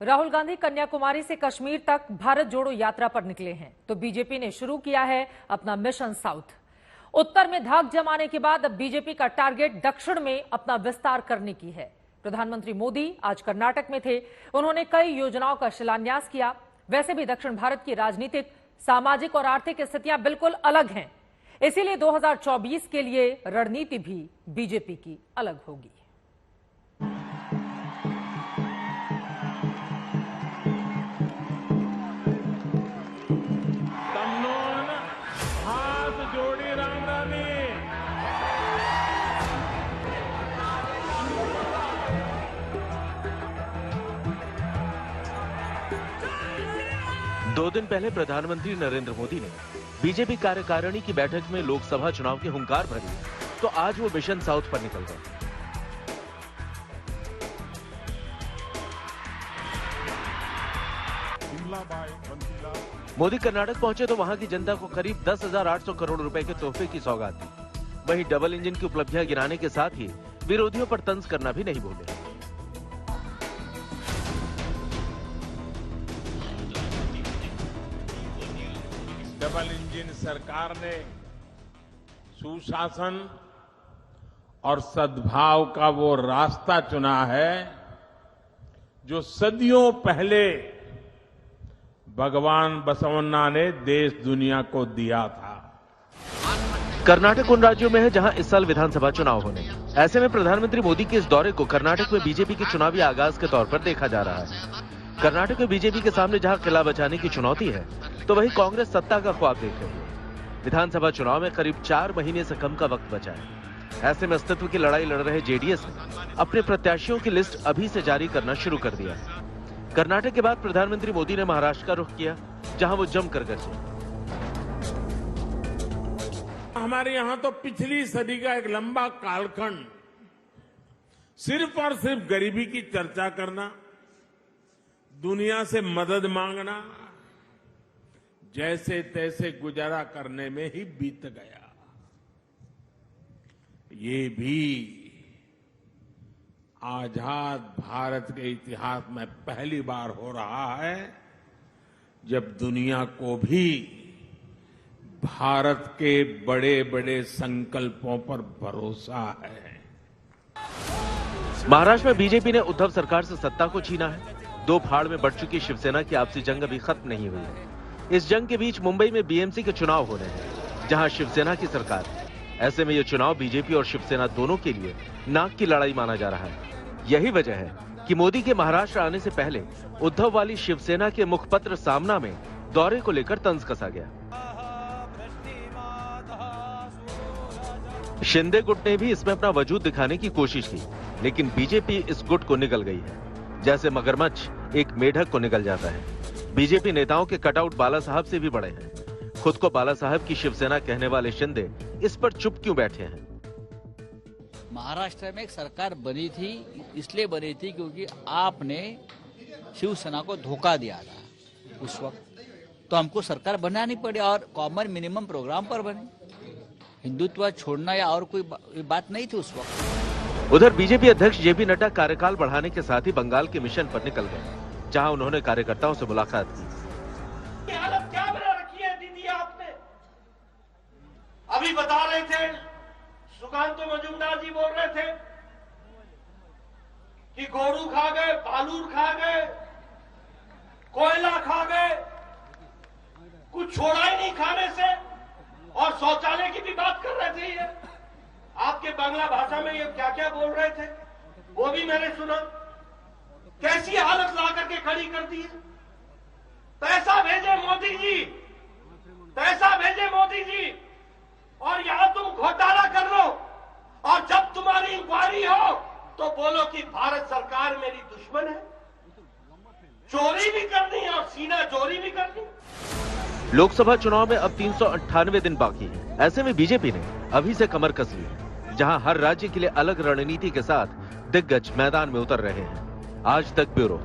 राहुल गांधी कन्याकुमारी से कश्मीर तक भारत जोड़ो यात्रा पर निकले हैं, तो बीजेपी ने शुरू किया है अपना मिशन साउथ। उत्तर में धाक जमाने के बाद अब बीजेपी का टारगेट दक्षिण में अपना विस्तार करने की है। प्रधानमंत्री मोदी आज कर्नाटक में थे, उन्होंने कई योजनाओं का शिलान्यास किया। वैसे भी दक्षिण भारत की राजनीतिक, सामाजिक और आर्थिक स्थितियां बिल्कुल अलग हैं, इसीलिए 2024 के लिए रणनीति भी बीजेपी की अलग होगी। जोड़ी रामरानी 2 दिन पहले प्रधानमंत्री नरेंद्र मोदी ने बीजेपी कार्यकारिणी की बैठक में लोकसभा चुनाव की हुंकार भरी, तो आज वो मिशन साउथ पर निकल गए। मोदी कर्नाटक पहुंचे तो वहां की जनता को करीब 10,800 करोड़ रुपए के तोहफे की सौगात दी। वहीं डबल इंजन की उपलब्धियां गिनाने के साथ ही विरोधियों पर तंज करना भी नहीं भूले। डबल इंजन सरकार ने सुशासन और सद्भाव का वो रास्ता चुना है जो सदियों पहले भगवान बसवन्ना ने देश दुनिया को दिया था। कर्नाटक उन राज्यों में है जहां इस साल विधानसभा चुनाव होने। ऐसे में प्रधानमंत्री मोदी के इस दौरे को कर्नाटक में बीजेपी के चुनावी आगाज के तौर पर देखा जा रहा है। कर्नाटक में बीजेपी के सामने जहां किला बचाने की चुनौती है, तो वहीं कांग्रेस सत्ता का ख्वाब देख रही है। विधानसभा चुनाव में करीब 4 महीने से कम का वक्त बचा है। ऐसे में अस्तित्व की लड़ाई लड़ रहे जेडीएस ने अपने प्रत्याशियों की लिस्ट अभी से जारी करना शुरू कर दिया है। कर्नाटक के बाद प्रधानमंत्री मोदी ने महाराष्ट्र का रुख किया, जहां वो जमकर गरजे। हमारे यहां तो पिछली सदी का एक लंबा कालखंड सिर्फ और सिर्फ गरीबी की चर्चा करना, दुनिया से मदद मांगना, जैसे तैसे गुजारा करने में ही बीत गया। ये भी आजाद भारत के इतिहास में पहली बार हो रहा है जब दुनिया को भी भारत के बड़े बड़े संकल्पों पर भरोसा है। महाराष्ट्र में बीजेपी ने उद्धव सरकार से सत्ता को छीना है। 2 फाड़ में बढ़ चुकी शिवसेना की आपसी जंग अभी खत्म नहीं हुई है। इस जंग के बीच मुंबई में बीएमसी के चुनाव हो रहे हैं, जहां शिवसेना की सरकार है। ऐसे में यह चुनाव बीजेपी और शिवसेना दोनों के लिए नाक की लड़ाई माना जा रहा है। यही वजह है कि मोदी के महाराष्ट्र आने से पहले उद्धव वाली शिवसेना के मुखपत्र सामना में दौरे को लेकर तंज कसा गया। शिंदे गुट ने भी इसमें अपना वजूद दिखाने की कोशिश की, लेकिन बीजेपी इस गुट को निगल गई है, जैसे मगरमच्छ एक मेढक को निगल जाता है। बीजेपी नेताओं के कटआउट बाला साहब से भी बड़े हैं। खुद को बाला साहब की शिवसेना कहने वाले शिंदे इस पर चुप क्यों बैठे हैं? महाराष्ट्र में एक सरकार बनी थी, इसलिए बनी थी क्योंकि आपने शिवसेना को धोखा दिया था उस वक्त, तो हमको सरकार बनानी पड़ी और कॉमन मिनिमम प्रोग्राम पर बने। हिंदुत्व छोड़ना या और कोई बात नहीं थी उस वक्त। उधर बीजेपी अध्यक्ष जेपी नड्डा कार्यकाल बढ़ाने के साथ ही बंगाल के मिशन पर निकल गए, जहां उन्होंने कार्यकर्ताओं से मुलाकात की। हालत क्या बना रखी है दीदी आपने? अभी बता रहे थे, सुकांतो मजूमदार जी बोल रहे थे कि गोरू खा गए, बालूर खा गए, कोयला खा गए, कुछ छोड़ा ही नहीं खाने से, और शौचालय की भी बात कर रहे थे। ये आपके बांग्ला भाषा में ये क्या क्या बोल रहे थे वो भी मैंने सुना। कैसी हालत ला करके खड़ी कर दी है। पैसा भेजे मोदी जी, पैसा भेजे मोदी जी, और यहां तुम घोटाला कर लो, और जब तुम्हारी इंक्वायरी हो तो बोलो कि भारत सरकार मेरी दुश्मन है। चोरी भी करनी है और सीना चोरी भी करनी। लोकसभा चुनाव में अब 398 दिन बाकी है। ऐसे में बीजेपी ने अभी से कमर कस ली है, जहां हर राज्य के लिए अलग रणनीति के साथ दिग्गज मैदान में उतर रहे हैं। आज तक ब्यूरो।